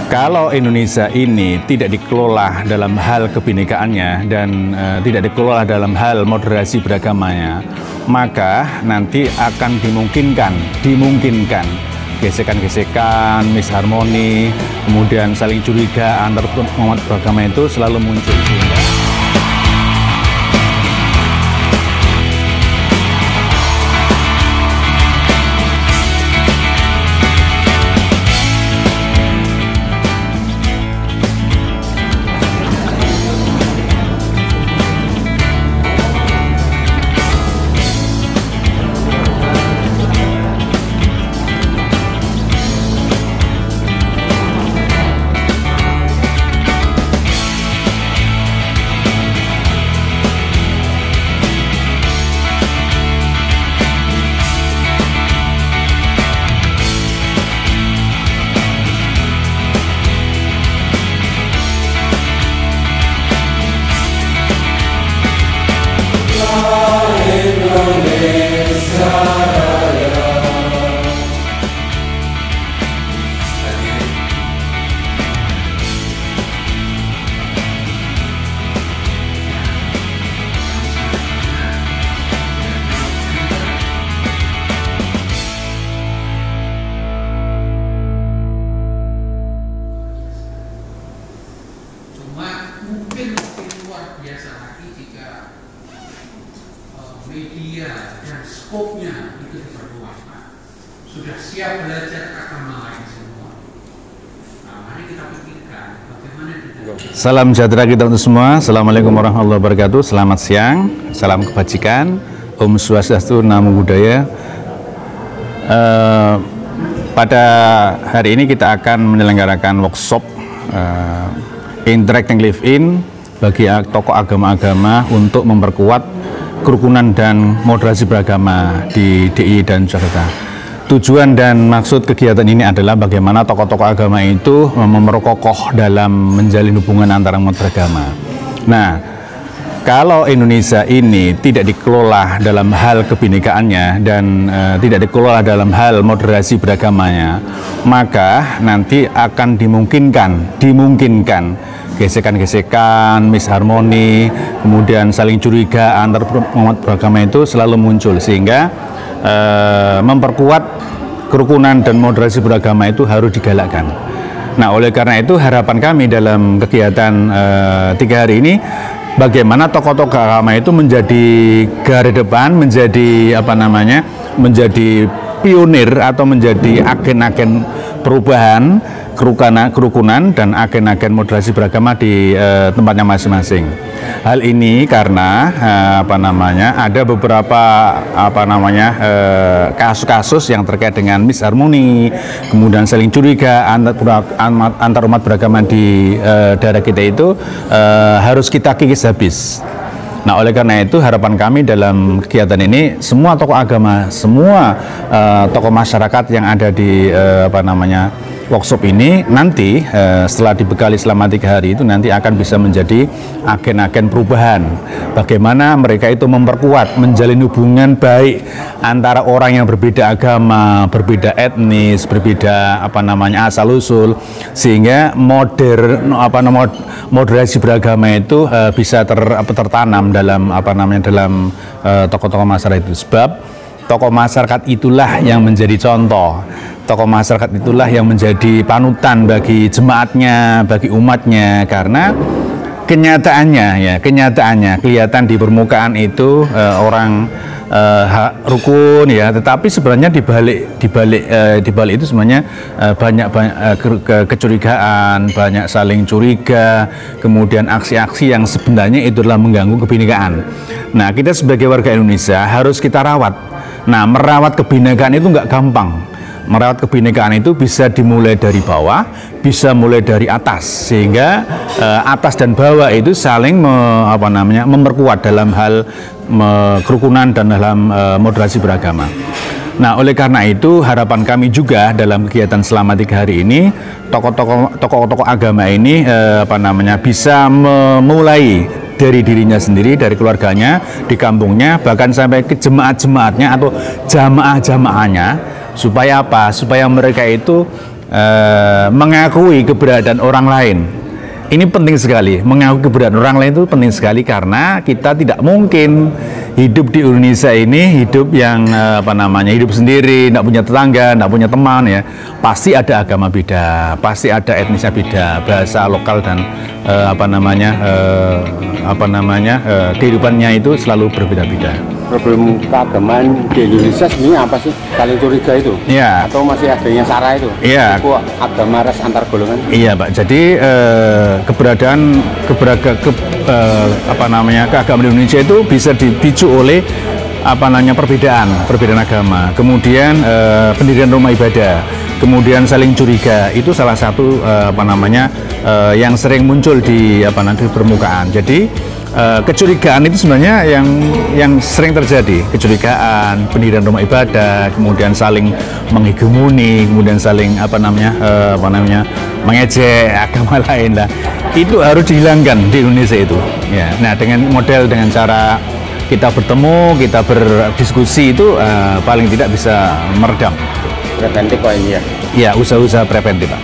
Kalau Indonesia ini tidak dikelola dalam hal kebinekaannya dan tidak dikelola dalam hal moderasi beragamanya, maka nanti akan dimungkinkan gesekan-gesekan, misharmoni, kemudian saling curiga antar umat beragama itu selalu muncul. Mungkin luar biasa lagi jika media dan skopnya itu diperluas, Pak. Sudah siap belajar agama lain semua. Nah, mari kita pikirkan bagaimana kita. Salam sejahtera kita untuk semua. Assalamualaikum warahmatullahi wabarakatuh. Selamat siang, salam kebajikan, Om Swastiastu, Namo Buddhaya. Pada hari ini kita akan menyelenggarakan workshop Interacting Live-In bagi tokoh agama-agama untuk memperkuat kerukunan dan moderasi beragama di DIY dan Jakarta. Tujuan dan maksud kegiatan ini adalah bagaimana tokoh-tokoh agama itu memperkokoh dalam menjalin hubungan antara umat beragama. Nah, kalau Indonesia ini tidak dikelola dalam hal kebinekaannya dan tidak dikelola dalam hal moderasi beragamanya, maka nanti akan dimungkinkan gesekan-gesekan, misharmoni, kemudian saling curiga antar umat beragama itu selalu muncul, sehingga memperkuat kerukunan dan moderasi beragama itu harus digalakkan. Nah, oleh karena itu harapan kami dalam kegiatan 3 hari ini, bagaimana tokoh-tokoh agama itu menjadi garda depan, menjadi pionir atau menjadi agen-agen perubahan kerukunan dan agen-agen moderasi beragama di tempatnya masing-masing. Hal ini karena ada beberapa kasus-kasus yang terkait dengan misharmoni, kemudian saling curiga antar umat beragama di daerah kita itu harus kita kikis habis. Nah, oleh karena itu harapan kami dalam kegiatan ini, semua tokoh agama, semua tokoh masyarakat yang ada di workshop ini nanti setelah dibekali selama 3 hari itu nanti akan bisa menjadi agen-agen perubahan. Bagaimana mereka itu memperkuat, menjalin hubungan baik antara orang yang berbeda agama, berbeda etnis, berbeda asal usul, sehingga moderasi beragama itu bisa tertanam dalam tokoh-tokoh masyarakat itu. Sebab tokoh masyarakat itulah yang menjadi contoh. Tokoh masyarakat itulah yang menjadi panutan bagi jemaatnya, bagi umatnya, karena kenyataannya kelihatan di permukaan itu orang rukun ya, tetapi sebenarnya di balik itu sebenarnya banyak kecurigaan, banyak saling curiga, kemudian aksi-aksi yang sebenarnya itu adalah mengganggu kebinekaan. Nah, kita sebagai warga Indonesia harus kita rawat. Nah, merawat kebinekaan itu nggak gampang. Merawat kebinekaan itu bisa dimulai dari bawah, bisa mulai dari atas, sehingga atas dan bawah itu saling memperkuat dalam hal kerukunan dan dalam moderasi beragama. Nah, oleh karena itu harapan kami juga dalam kegiatan selama 3 hari ini, tokoh-tokoh agama ini bisa memulai dari dirinya sendiri, dari keluarganya, di kampungnya, bahkan sampai ke jemaat-jemaatnya atau jamaah-jamaahnya, supaya apa? Supaya mereka itu mengakui keberadaan orang lain. Ini penting sekali, mengakui keberadaan orang lain itu penting sekali karena kita tidak mungkin hidup di Indonesia ini hidup yang hidup sendiri, tidak punya tetangga, tidak punya teman ya. Pasti ada agama beda, pasti ada etnisnya beda, bahasa lokal dan kehidupannya itu selalu berbeda-beda. Problem keagamaan di Indonesia sebenarnya apa sih? Paling curiga itu? Iya. Atau masih adanya SARA itu? Iya. Itu agama ras antar golongan? Iya, Pak. Jadi keagamaan di Indonesia itu bisa dipicu oleh perbedaan agama, kemudian pendirian rumah ibadah, kemudian saling curiga. Itu salah satu yang sering muncul di permukaan. Jadi kecurigaan itu sebenarnya yang sering terjadi, kecurigaan, pendirian rumah ibadah, kemudian saling menghegemoni, kemudian saling mengejek agama lain lah. Itu harus dihilangkan di Indonesia itu. Ya. Nah, dengan cara kita bertemu, kita berdiskusi itu paling tidak bisa meredam. Preventif kok ini ya? Ya, usaha-usaha preventif, Pak.